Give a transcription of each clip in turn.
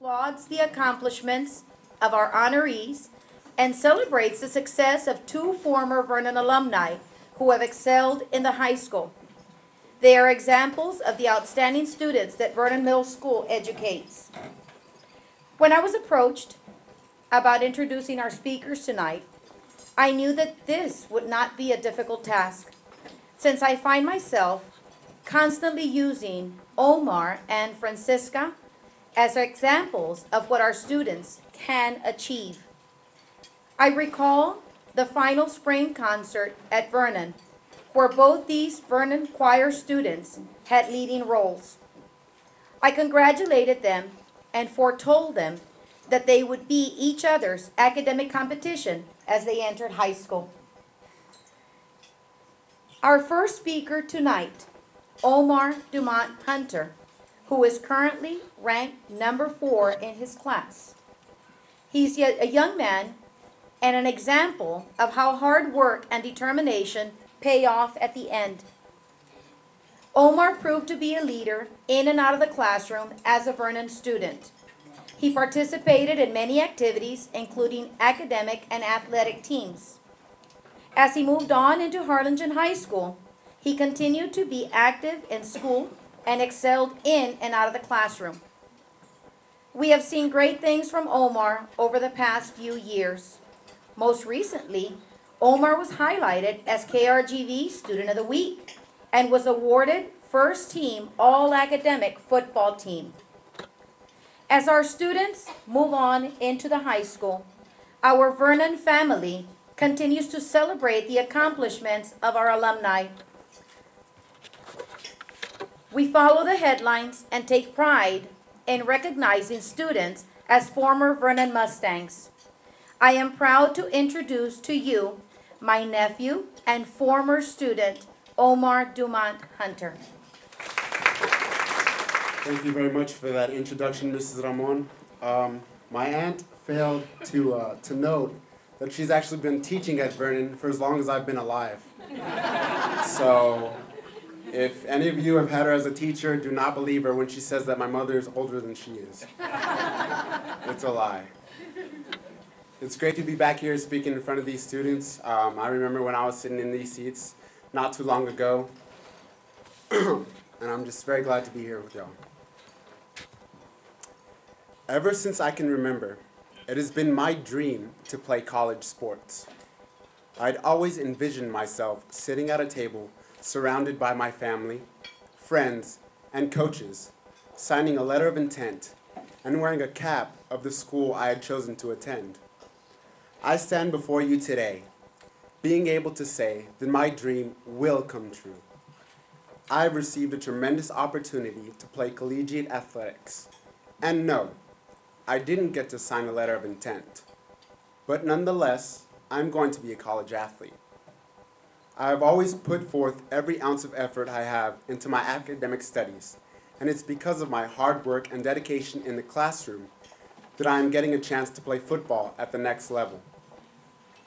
applauds the accomplishments of our honorees and celebrates the success of two former Vernon alumni who have excelled in the high school. They are examples of the outstanding students that Vernon Middle School educates. When I was approached about introducing our speakers tonight, I knew that this would not be a difficult task, since I find myself constantly using Omar and Francisca as examples of what our students can achieve. I recall the final spring concert at Vernon, where both these Vernon choir students had leading roles. I congratulated them and foretold them that they would be each other's academic competition as they entered high school. Our first speaker tonight, Omar Dumont Hunter, who is currently ranked number 4 in his class. He's a young man and an example of how hard work and determination pay off at the end. Omar proved to be a leader in and out of the classroom as a Vernon student. He participated in many activities, including academic and athletic teams. As he moved on into Harlingen High School, he continued to be active in school and excelled in and out of the classroom. We have seen great things from Omar over the past few years. Most recently, Omar was highlighted as KRGV Student of the Week and was awarded First Team All-Academic Football Team. As our students move on into the high school, our Vernon family continues to celebrate the accomplishments of our alumni. We follow the headlines and take pride in recognizing students as former Vernon Mustangs. I am proud to introduce to you my nephew and former student, Omar Dumont Hunter. Thank you very much for that introduction, Mrs. Ramon. My aunt failed to note that she's actually been teaching at Vernon for as long as I've been alive. So, if any of you have had her as a teacher, do not believe her when she says that my mother is older than she is. It's a lie. It's great to be back here speaking in front of these students. I remember when I was sitting in these seats not too long ago, and I'm just very glad to be here with y'all. Ever since I can remember, it has been my dream to play college sports. I'd always envisioned myself sitting at a table surrounded by my family, friends, and coaches, signing a letter of intent, and wearing a cap of the school I had chosen to attend. I stand before you today, being able to say that my dream will come true. I've received a tremendous opportunity to play collegiate athletics, and no, I didn't get to sign a letter of intent. But nonetheless, I'm going to be a college athlete. I have always put forth every ounce of effort I have into my academic studies, and it's because of my hard work and dedication in the classroom that I am getting a chance to play football at the next level.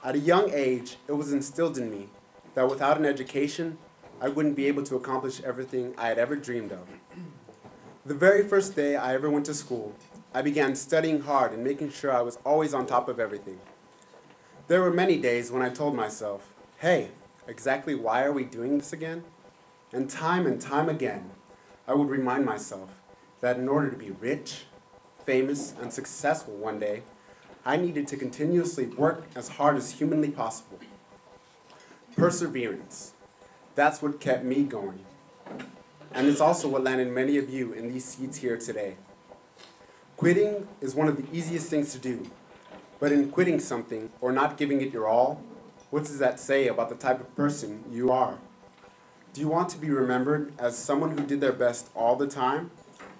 At a young age, it was instilled in me that without an education, I wouldn't be able to accomplish everything I had ever dreamed of. The very first day I ever went to school, I began studying hard and making sure I was always on top of everything. There were many days when I told myself, hey, exactly why are we doing this again? And time again, I would remind myself that in order to be rich, famous, and successful one day, I needed to continuously work as hard as humanly possible. Perseverance, that's what kept me going. And it's also what landed many of you in these seats here today. Quitting is one of the easiest things to do, but in quitting something or not giving it your all, what does that say about the type of person you are? Do you want to be remembered as someone who did their best all the time,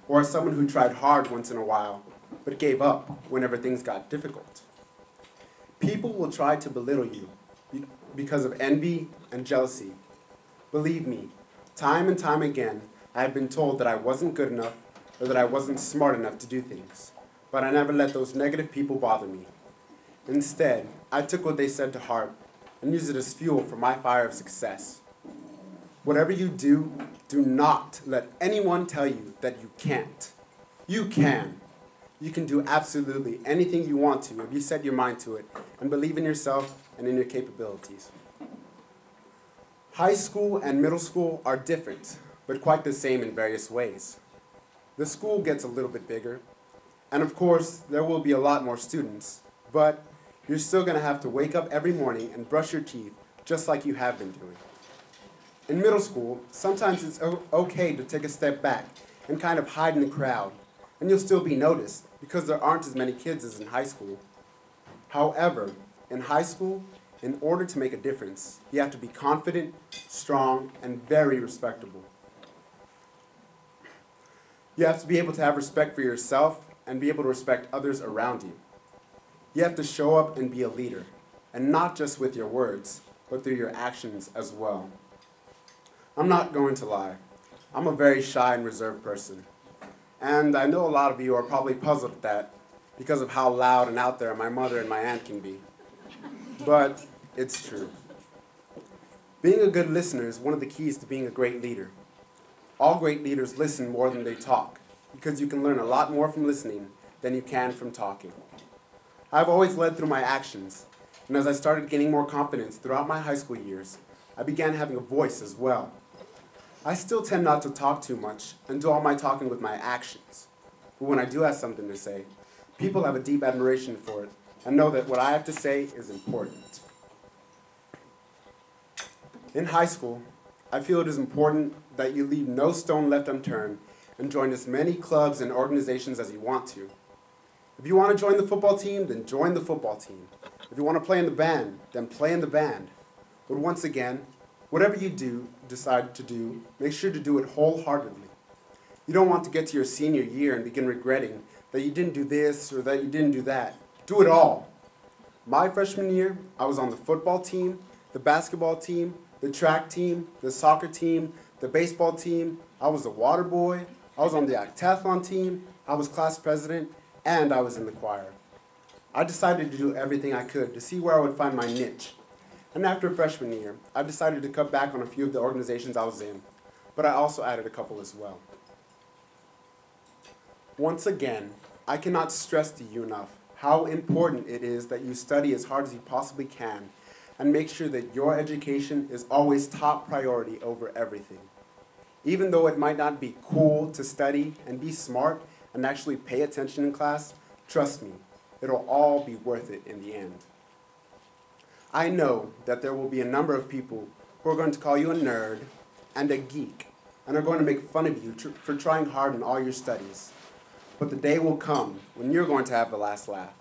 or as someone who tried hard once in a while, but gave up whenever things got difficult? People will try to belittle you because of envy and jealousy. Believe me, time and time again, I have been told that I wasn't good enough or that I wasn't smart enough to do things, but I never let those negative people bother me. Instead, I took what they said to heart and used it as fuel for my fire of success. Whatever you do, do not let anyone tell you that you can't. You can. You can do absolutely anything you want to if you set your mind to it and believe in yourself and in your capabilities. High school and middle school are different, but quite the same in various ways. The school gets a little bit bigger, and of course, there will be a lot more students, but you're still going to have to wake up every morning and brush your teeth just like you have been doing. In middle school, sometimes it's okay to take a step back and kind of hide in the crowd, and you'll still be noticed because there aren't as many kids as in high school. However, in high school, in order to make a difference, you have to be confident, strong, and very respectable. You have to be able to have respect for yourself and be able to respect others around you. You have to show up and be a leader, and not just with your words, but through your actions as well. I'm not going to lie. I'm a very shy and reserved person. And I know a lot of you are probably puzzled at that because of how loud and out there my mother and my aunt can be. But it's true. Being a good listener is one of the keys to being a great leader. All great leaders listen more than they talk, because you can learn a lot more from listening than you can from talking. I've always led through my actions, and as I started gaining more confidence throughout my high school years, I began having a voice as well. I still tend not to talk too much and do all my talking with my actions. But when I do have something to say, people have a deep admiration for it and know that what I have to say is important. In high school, I feel it is important that you leave no stone left unturned and join as many clubs and organizations as you want to. If you want to join the football team, then join the football team. If you want to play in the band, then play in the band. But once again, whatever you decide to do, make sure to do it wholeheartedly. You don't want to get to your senior year and begin regretting that you didn't do this or that you didn't do that. Do it all. My freshman year, I was on the football team, the basketball team, the track team, the soccer team, the baseball team. I was the water boy. I was on the octathlon team. I was class president, and I was in the choir. I decided to do everything I could to see where I would find my niche. And after freshman year, I decided to cut back on a few of the organizations I was in, but I also added a couple as well. Once again, I cannot stress to you enough how important it is that you study as hard as you possibly can and make sure that your education is always top priority over everything. Even though it might not be cool to study and be smart and actually pay attention in class, trust me, it'll all be worth it in the end. I know that there will be a number of people who are going to call you a nerd and a geek and are going to make fun of you for trying hard in all your studies. But the day will come when you're going to have the last laugh,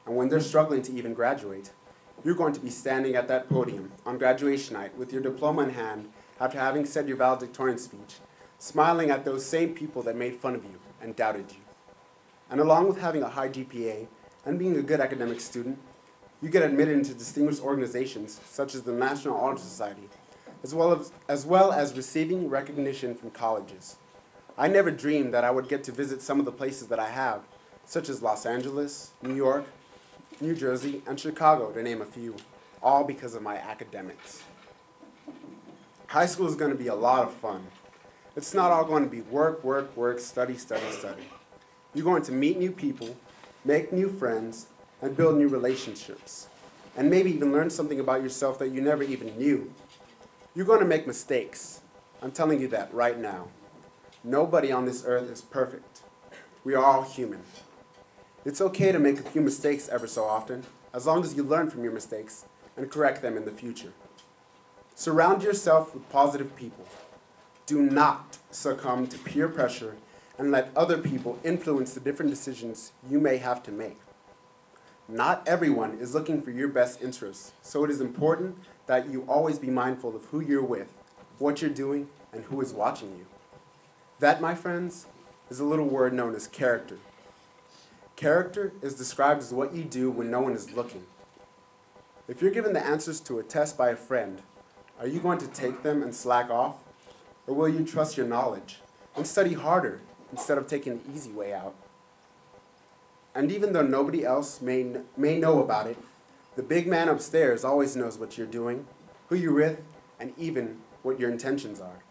and when they're struggling to even graduate, you're going to be standing at that podium on graduation night with your diploma in hand after having said your valedictorian speech, smiling at those same people that made fun of you and doubted you. And along with having a high GPA and being a good academic student, you get admitted into distinguished organizations such as the National Honor Society, as well as receiving recognition from colleges. I never dreamed that I would get to visit some of the places that I have, such as Los Angeles, New York, New Jersey, and Chicago, to name a few, all because of my academics. High school is going to be a lot of fun. It's not all going to be work, work, work, study, study, study. You're going to meet new people, make new friends, and build new relationships, and maybe even learn something about yourself that you never even knew. You're going to make mistakes. I'm telling you that right now. Nobody on this earth is perfect. We are all human. It's okay to make a few mistakes ever so often, as long as you learn from your mistakes and correct them in the future. Surround yourself with positive people. Do not succumb to peer pressure and let other people influence the different decisions you may have to make. Not everyone is looking for your best interests, so it is important that you always be mindful of who you're with, what you're doing, and who is watching you. That, my friends, is a little word known as character. Character is described as what you do when no one is looking. If you're given the answers to a test by a friend, are you going to take them and slack off? Or will you trust your knowledge and study harder instead of taking the easy way out? And even though nobody else may know about it, the big man upstairs always knows what you're doing, who you're with, and even what your intentions are.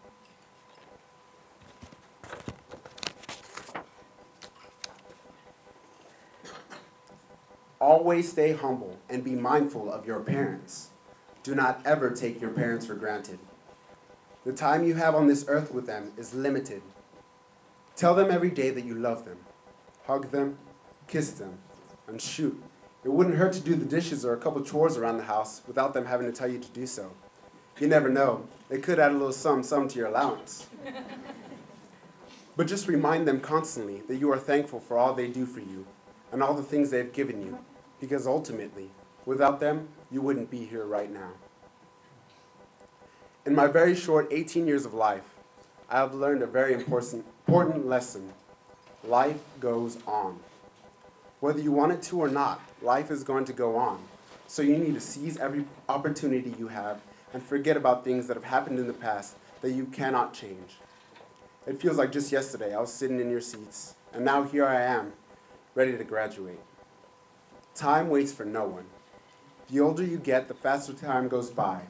Always stay humble and be mindful of your parents. Do not ever take your parents for granted. The time you have on this earth with them is limited. Tell them every day that you love them. Hug them, kiss them, and shoot. It wouldn't hurt to do the dishes or a couple chores around the house without them having to tell you to do so. You never know. They could add a little sum to your allowance. But just remind them constantly that you are thankful for all they do for you and all the things they've given you, because ultimately, without them, you wouldn't be here right now. In my very short 18 years of life, I have learned a very important lesson. Life goes on. Whether you want it to or not, life is going to go on. So you need to seize every opportunity you have and forget about things that have happened in the past that you cannot change. It feels like just yesterday I was sitting in your seats, and now here I am, ready to graduate. Time waits for no one. The older you get, the faster time goes by,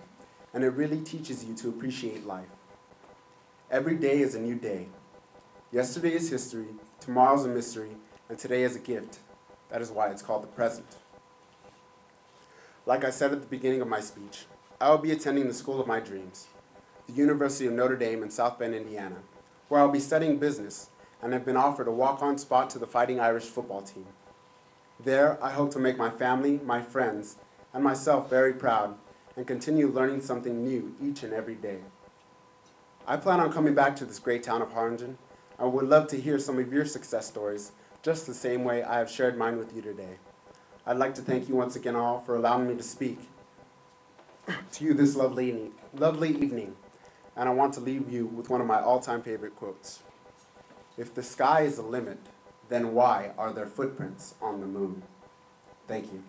and it really teaches you to appreciate life. Every day is a new day. Yesterday is history, tomorrow's a mystery, and today is a gift. That is why it's called the present. Like I said at the beginning of my speech, I will be attending the school of my dreams, the University of Notre Dame in South Bend, Indiana, where I'll be studying business and have been offered a walk-on spot to the Fighting Irish football team. There, I hope to make my family, my friends, and myself very proud and continue learning something new each and every day. I plan on coming back to this great town of Harlingen. I would love to hear some of your success stories, just the same way I have shared mine with you today. I'd like to thank you once again all for allowing me to speak to you this lovely evening. And I want to leave you with one of my all-time favorite quotes. If the sky is the limit, then why are there footprints on the moon? Thank you.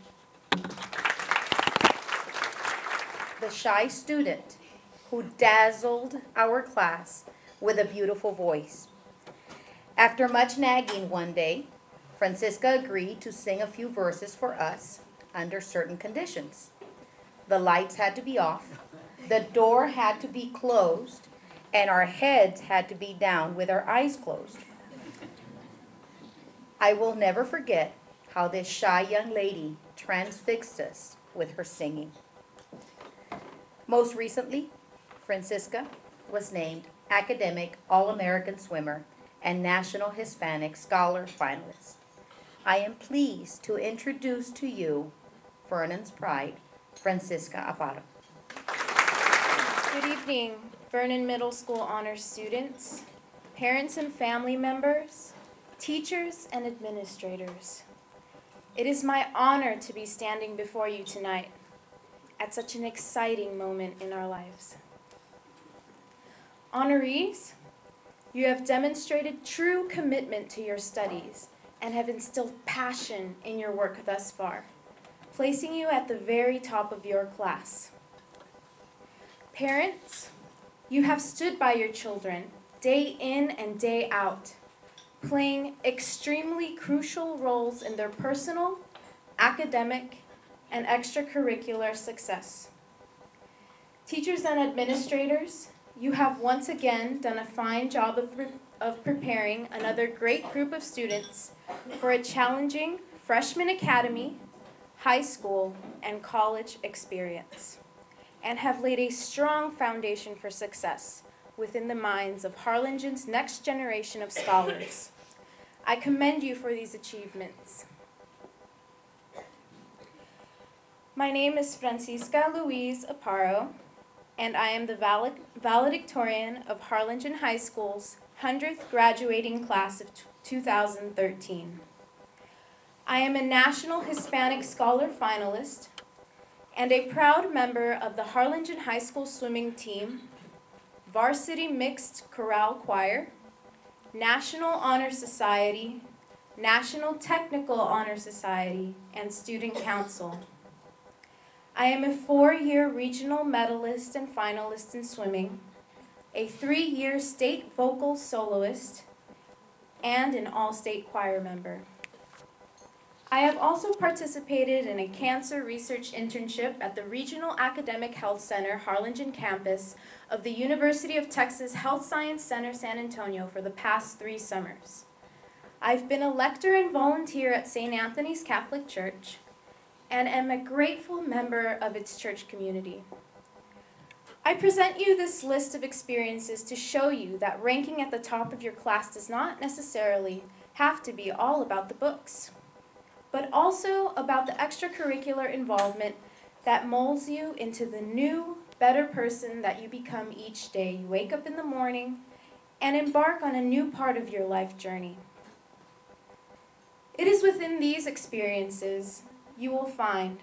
The shy student who dazzled our class with a beautiful voice. After much nagging one day, Francisca agreed to sing a few verses for us under certain conditions. The lights had to be off, the door had to be closed, and our heads had to be down with our eyes closed. I will never forget how this shy young lady transfixed us with her singing. Most recently, Francisca was named Academic All-American Swimmer and National Hispanic Scholar Finalist. I am pleased to introduce to you Vernon's pride, Francisca Aparo. Good evening, Vernon Middle School honors students, parents and family members, teachers and administrators. It is my honor to be standing before you tonight at such an exciting moment in our lives. Honorees, you have demonstrated true commitment to your studies and have instilled passion in your work thus far, placing you at the very top of your class. Parents, you have stood by your children day in and day out, playing extremely crucial roles in their personal, academic, and extracurricular success. Teachers and administrators, you have once again done a fine job of preparing another great group of students for a challenging freshman academy, high school, and college experience, and have laid a strong foundation for success within the minds of Harlingen's next generation of scholars. I commend you for these achievements. My name is Francisca Louise Aparo, and I am the valedictorian of Harlingen High School's 100th graduating class of 2013. I am a National Hispanic Scholar Finalist and a proud member of the Harlingen High School swimming team, Varsity Mixed Chorale Choir, National Honor Society, National Technical Honor Society, and Student Council. I am a 4-year regional medalist and finalist in swimming, a 3-year state vocal soloist, and an all-state choir member. I have also participated in a cancer research internship at the Regional Academic Health Center Harlingen campus of the University of Texas Health Science Center San Antonio for the past 3 summers. I've been a lector and volunteer at St. Anthony's Catholic Church, and am a grateful member of its church community. I present you this list of experiences to show you that ranking at the top of your class does not necessarily have to be all about the books, but also about the extracurricular involvement that molds you into the new, better person that you become each day. You wake up in the morning and embark on a new part of your life journey. It is within these experiences you will find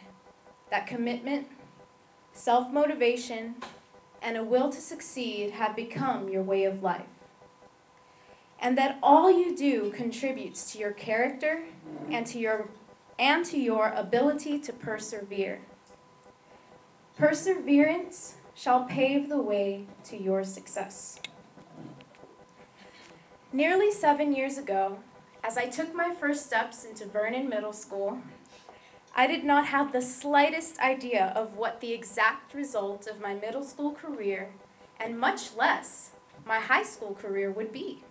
that commitment, self-motivation, and a will to succeed have become your way of life, and that all you do contributes to your character and to your ability to persevere. Perseverance shall pave the way to your success. Nearly 7 years ago, as I took my first steps into Vernon Middle School, I did not have the slightest idea of what the exact result of my middle school career, and much less my high school career, would be.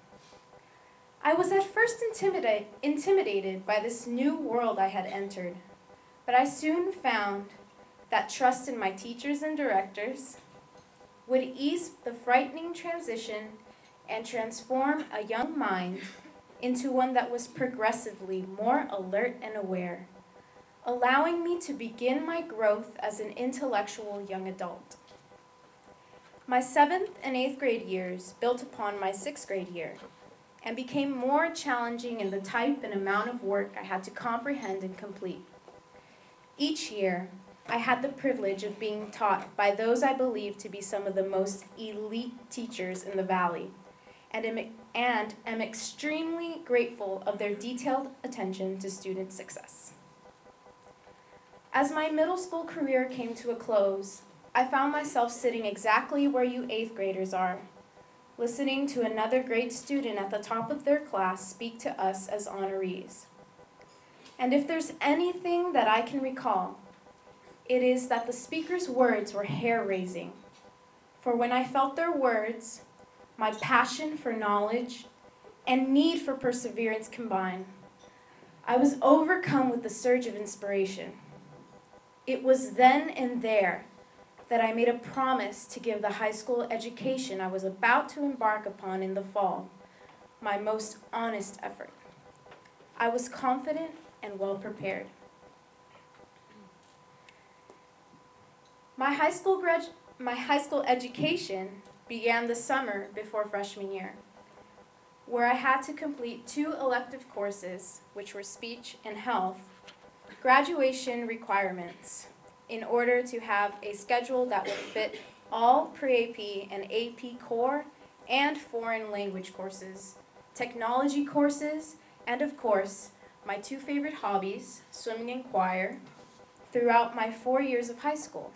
I was at first intimidated by this new world I had entered, but I soon found that trust in my teachers and directors would ease the frightening transition and transform a young mind into one that was progressively more alert and aware, allowing me to begin my growth as an intellectual young adult. My 7th and 8th grade years built upon my 6th grade year and became more challenging in the type and amount of work I had to comprehend and complete. Each year, I had the privilege of being taught by those I believe to be some of the most elite teachers in the Valley, and am extremely grateful of their detailed attention to student success. As my middle school career came to a close, I found myself sitting exactly where you 8th graders are, listening to another great student at the top of their class speak to us as honorees. And if there's anything that I can recall, it is that the speaker's words were hair-raising. For when I felt their words, my passion for knowledge and need for perseverance combined, I was overcome with a surge of inspiration. It was then and there that I made a promise to give the high school education I was about to embark upon in the fall my most honest effort. I was confident and well prepared. My high school education began the summer before freshman year, where I had to complete 2 elective courses, which were speech and health, graduation requirements, in order to have a schedule that would fit all pre-AP and AP core and foreign language courses, technology courses, and of course, my 2 favorite hobbies, swimming and choir, throughout my 4 years of high school.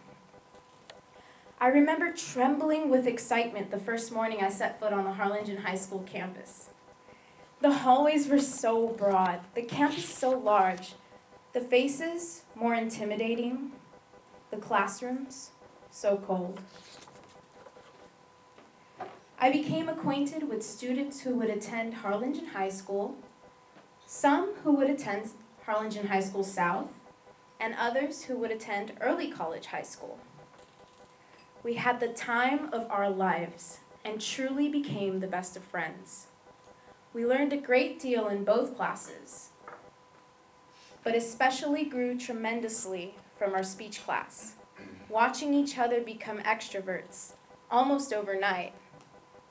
I remember trembling with excitement the first morning I set foot on the Harlingen High School campus. The hallways were so broad, the campus so large, the faces more intimidating, the classrooms so cold. I became acquainted with students who would attend Harlingen High School, some who would attend Harlingen High School South, and others who would attend Early College High School. We had the time of our lives and truly became the best of friends. We learned a great deal in both classes, but especially grew tremendously from our speech class, watching each other become extroverts almost overnight,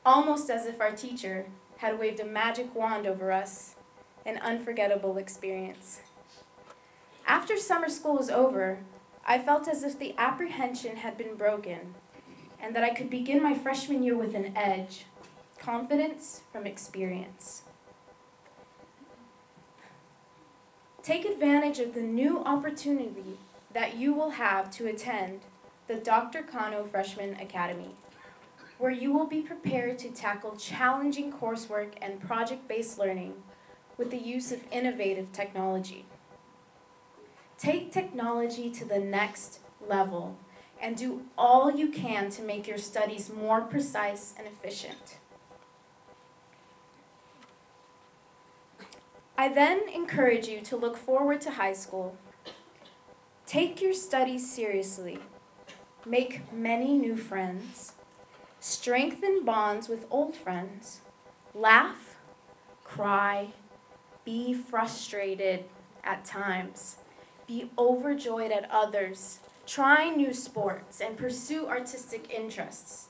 almost as if our teacher had waved a magic wand over us, an unforgettable experience. After summer school was over, I felt as if the apprehension had been broken and that I could begin my freshman year with an edge, confidence from experience. Take advantage of the new opportunity that you will have to attend the Dr. Kano Freshman Academy, where you will be prepared to tackle challenging coursework and project-based learning with the use of innovative technology. Take technology to the next level and do all you can to make your studies more precise and efficient. I then encourage you to look forward to high school. Take your studies seriously. Make many new friends. Strengthen bonds with old friends. Laugh, cry, be frustrated at times. Be overjoyed at others. Try new sports and pursue artistic interests.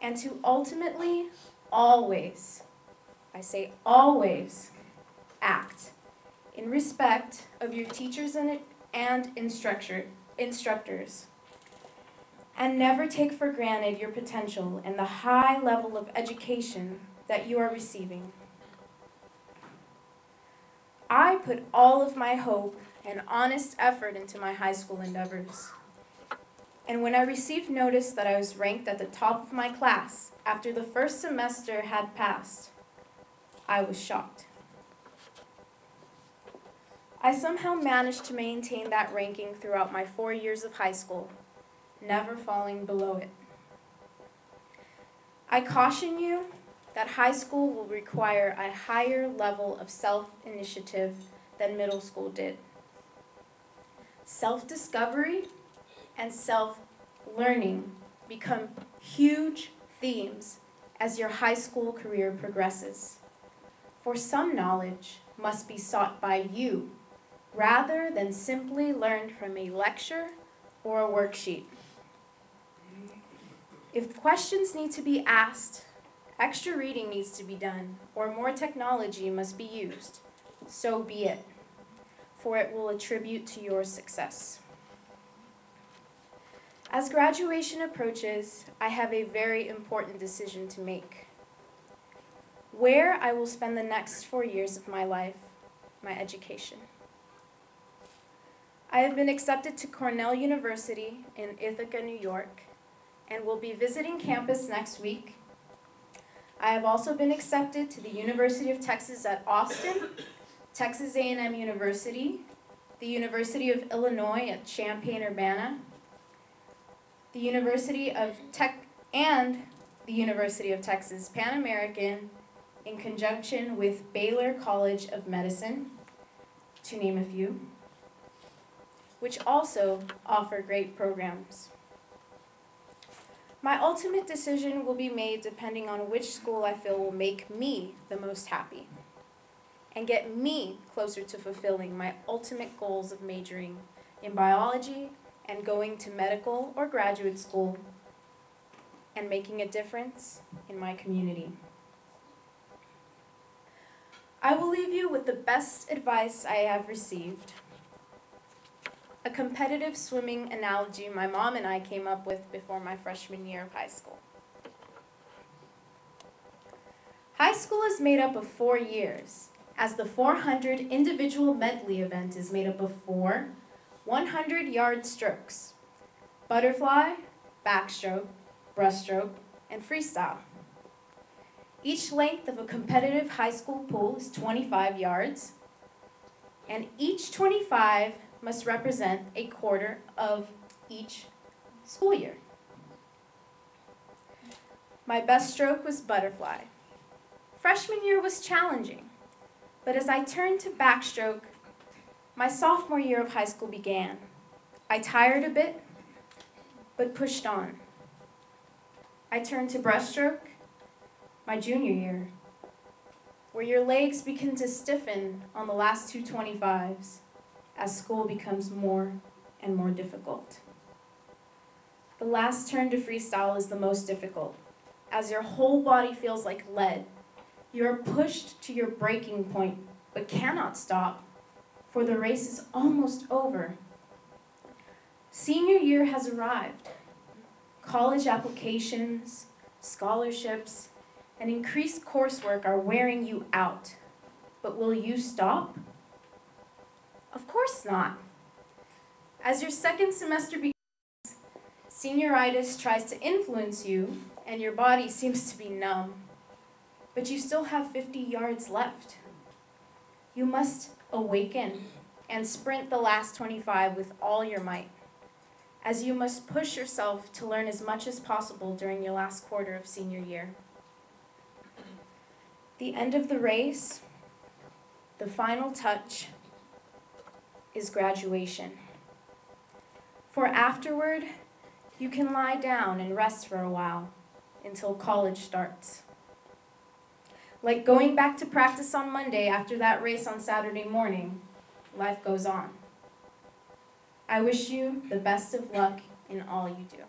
And to ultimately, always, I say always, act in respect of your teachers and instructors. And never take for granted your potential and the high level of education that you are receiving. I put all of my hope and honest effort into my high school endeavors. And when I received notice that I was ranked at the top of my class after the first semester had passed, I was shocked. I somehow managed to maintain that ranking throughout my 4 years of high school, never falling below it. I caution you that high school will require a higher level of self-initiative than middle school did. Self-discovery and self-learning become huge themes as your high school career progresses. For some knowledge must be sought by you rather than simply learned from a lecture or a worksheet. If questions need to be asked, extra reading needs to be done, or more technology must be used, so be it, for it will attribute to your success. As graduation approaches, I have a very important decision to make. Where I will spend the next 4 years of my life, my education. I have been accepted to Cornell University in Ithaca, New York, and will be visiting campus next week. I have also been accepted to the University of Texas at Austin, Texas A&M University, the University of Illinois at Champaign-Urbana, the University of Texas Pan American in conjunction with Baylor College of Medicine, to name a few, which also offer great programs. My ultimate decision will be made depending on which school I feel will make me the most happy and get me closer to fulfilling my ultimate goals of majoring in biology and going to medical or graduate school and making a difference in my community. I will leave you with the best advice I have received. A competitive swimming analogy my mom and I came up with before my freshman year of high school. High school is made up of 4 years, as the 400 individual medley event is made up of 4 100-yard strokes: butterfly, backstroke, breaststroke, and freestyle. Each length of a competitive high school pool is 25 yards, and each 25 must represent a quarter of each school year. My best stroke was butterfly. Freshman year was challenging, but as I turned to backstroke, my sophomore year of high school began. I tired a bit, but pushed on. I turned to breaststroke my junior year, where your legs begin to stiffen on the last 2 25s as school becomes more and more difficult. The last turn to freestyle is the most difficult, as your whole body feels like lead. You are pushed to your breaking point, but cannot stop, for the race is almost over. Senior year has arrived. College applications, scholarships, and increased coursework are wearing you out. But will you stop? Of course not. As your second semester begins, senioritis tries to influence you, and your body seems to be numb. But you still have 50 yards left. You must awaken and sprint the last 25 with all your might, as you must push yourself to learn as much as possible during your last quarter of senior year. The end of the race, the final touch, is graduation. For afterward, you can lie down and rest for a while until college starts. Like going back to practice on Monday after that race on Saturday morning, life goes on. I wish you the best of luck in all you do.